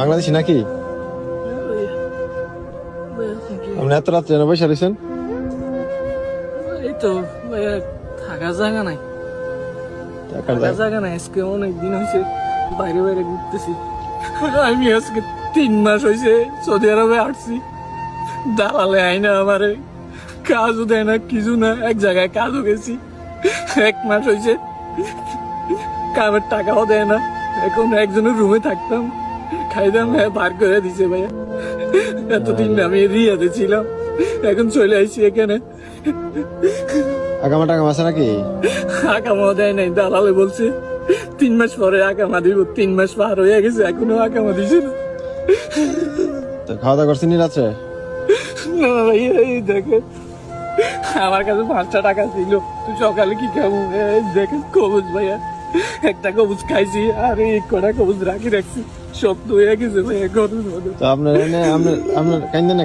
বাংলাদেশি নাকি? আপনি এত রাত্রে এনে বসে রয়েছেন? এই তো ভাইয়া থাকার জায়গা নাই, থাকার জায়গা নাই। আজকে অনেকদিন হয়েছে বাইরে বাইরে ঘুরতেছি। আমি আজকে 3 মাস হয়েছে সৌদি আরবে আসছি। দালালে আইনা আমারে কাজও দেয় না, কিছু না। এক জায়গায় কাজও গেছি, 1 মাস হয়েছে কামের টাকাও দেয় না। এখন একজনের রুমে থাকতাম, খাইতাম, বার করে দিছে ভাইয়া। এতদিন আমি রিয়াতে ছিলাম, এখন চলে আসছি এখানে। আগামা টাকাম আছে নাকি? আকামা দেয় নাই, দালালে বলছে 3 মাস পরে আকামা দিব। 3 মাস পার হয়ে গেছে, এখনো আকামা দিছে না। তো খাওয়া দাওয়া করছেন রাত্রে? না ভাইয়া, এই দেখেন আমার কাছে 5টা টাকা ছিল, তুই সকালে কি খাবো? এই দেখেন কবুজ ভাইয়া, একটা কবুজ খাইছি আর এই কটা কবুজ রাখি রাখছি, সব তো হয়ে গেছে ভাইয়া ঘরের মধ্যে। তো আপনার এনে আপনার কাইন্দেন না